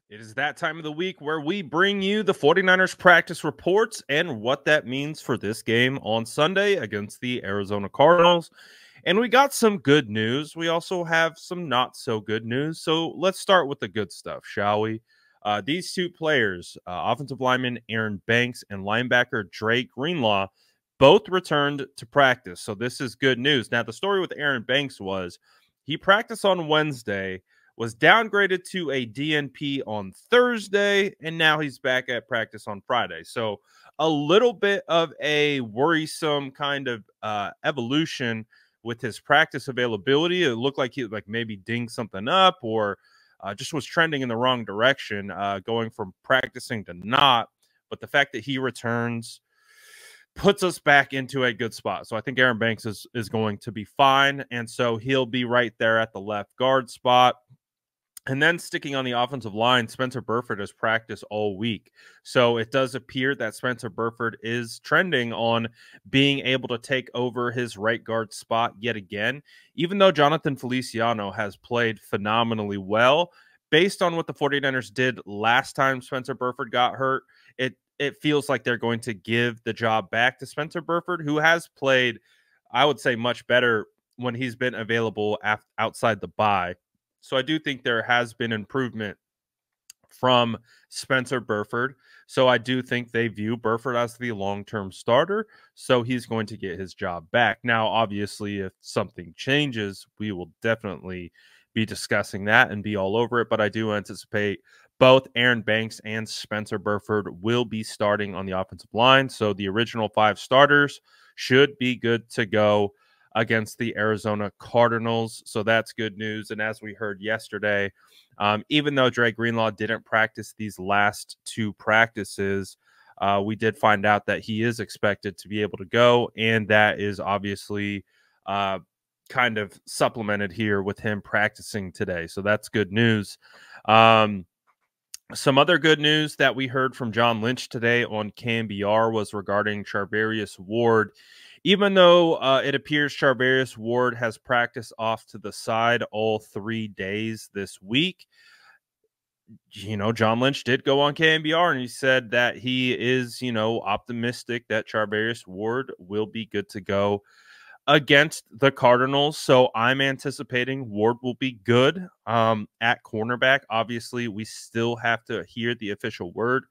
It is that time of the week where we bring you the 49ers practice reports and what that means for this game on Sunday against the Arizona Cardinals. And we got some good news. We also have some not so good news. So let's start with the good stuff, shall we? These two players, offensive lineman Aaron Banks and linebacker Dre Greenlaw, both returned to practice. So this is good news. Now, the story with Aaron Banks was he practiced on Wednesday, was downgraded to a DNP on Thursday, and now he's back at practice on Friday. So a little bit of a worrisome kind of evolution with his practice availability. It looked like he maybe dinged something up or just was trending in the wrong direction, going from practicing to not. But the fact that he returns puts us back into a good spot. So I think Aaron Banks is going to be fine. And so he'll be right there at the left guard spot. And then sticking on the offensive line, Spencer Burford has practiced all week. So it does appear that Spencer Burford is trending on being able to take over his right guard spot yet again, even though Jonathan Feliciano has played phenomenally well. Based on what the 49ers did last time Spencer Burford got hurt, it feels like they're going to give the job back to Spencer Burford, who has played, I would say, much better when he's been available outside the bye. So I do think there has been improvement from Spencer Burford. So I do think they view Burford as the long-term starter. So he's going to get his job back. Now, obviously, if something changes, we will definitely be discussing that and be all over it. But I do anticipate both Aaron Banks and Spencer Burford will be starting on the offensive line. So the original 5 starters should be good to go against the Arizona Cardinals. So that's good news. And as we heard yesterday, even though Dre Greenlaw didn't practice these last 2 practices, we did find out that he is expected to be able to go. And that is obviously kind of supplemented here with him practicing today. So that's good news. Some other good news that we heard from John Lynch today on KNBR was regarding Charvarius Ward. Even though it appears Charvarius Ward has practiced off to the side all 3 days this week, John Lynch did go on KNBR and he said that he is, optimistic that Charvarius Ward will be good to go against the Cardinals. So I'm anticipating Ward will be good at cornerback. Obviously, we still have to hear the official word.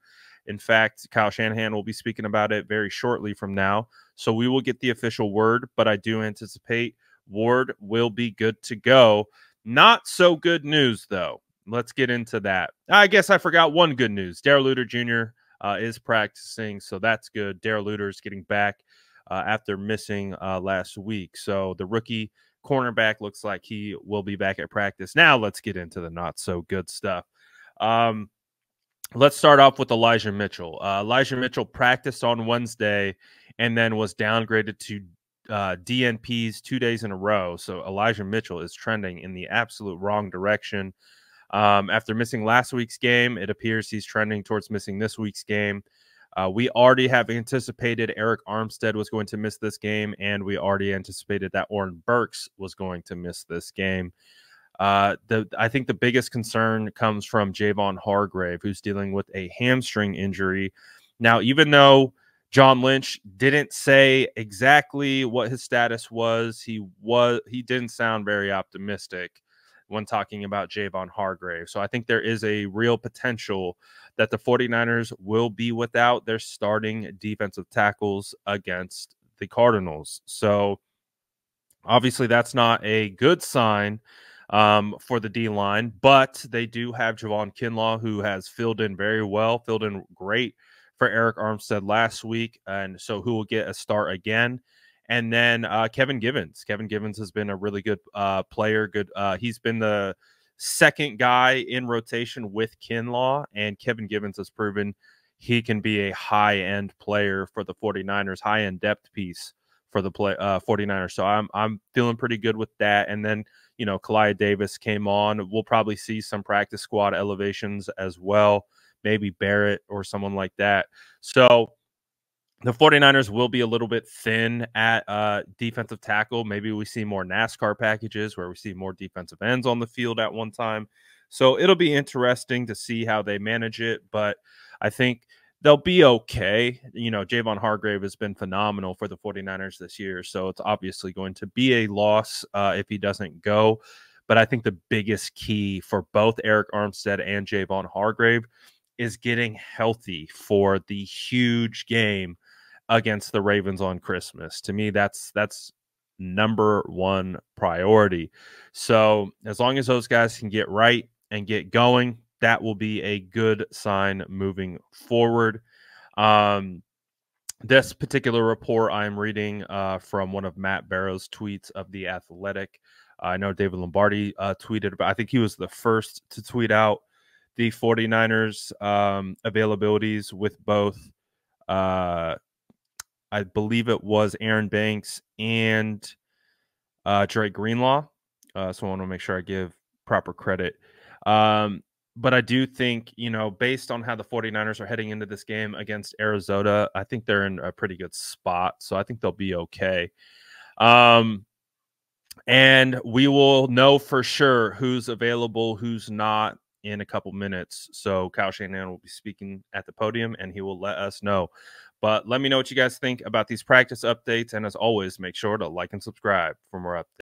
In fact, Kyle Shanahan will be speaking about it very shortly from now. So we will get the official word, but I do anticipate Ward will be good to go. Not so good news, though. Let's get into that. I guess I forgot one good news. Darrell Luter Jr. Is practicing, so that's good. Darrell Luter is getting back after missing last week. So the rookie cornerback looks like he will be back at practice. Now let's get into the not so good stuff. Let's start off with Elijah Mitchell. Elijah Mitchell practiced on Wednesday and then was downgraded to DNPs 2 days in a row. So Elijah Mitchell is trending in the absolute wrong direction. After missing last week's game, it appears he's trending towards missing this week's game. We already have anticipated Eric Armstead was going to miss this game, and we already anticipated that Oren Burks was going to miss this game. I think the biggest concern comes from Javon Hargrave, who's dealing with a hamstring injury. Now, even though John Lynch didn't say exactly what his status was, he didn't sound very optimistic when talking about Javon Hargrave. So I think there is a real potential that the 49ers will be without their starting defensive tackles against the Cardinals. So obviously that's not a good sign for the D-line, but they do have Javon Kinlaw, who has filled in very well, filled in great for Eric Armstead last week, and so who will get a start again. And then Kevin Givens. Kevin Givens has been a really good player. He's been the second guy in rotation with Kinlaw, and Kevin Givens has proven he can be a high-end player for the 49ers, high-end depth piece for the 49ers. So I'm feeling pretty good with that. And then, Kalia Davis came on. We'll probably see some practice squad elevations as well, maybe Barrett or someone like that. So the 49ers will be a little bit thin at defensive tackle. Maybe we see more NASCAR packages where we see more defensive ends on the field at one time. So it'll be interesting to see how they manage it, but I think they'll be okay. You know, Javon Hargrave has been phenomenal for the 49ers this year, so it's obviously going to be a loss if he doesn't go. But I think the biggest key for both Eric Armstead and Javon Hargrave is getting healthy for the huge game against the Ravens on Christmas. To me, that's number one priority. So as long as those guys can get right and get going, that will be a good sign moving forward. This particular report I'm reading from one of Matt Barrow's tweets of The Athletic. I know David Lombardi tweeted about, I think he was the first to tweet out the 49ers availabilities with both, I believe it was Aaron Banks and Dre Greenlaw. So I want to make sure I give proper credit. But I do think, you know, based on how the 49ers are heading into this game against Arizona, I think they're in a pretty good spot. So I think they'll be okay. And we will know for sure who's available, who's not in a couple minutes. So Kyle Shanahan will be speaking at the podium and he will let us know. But let me know what you guys think about these practice updates. And as always, make sure to like and subscribe for more updates.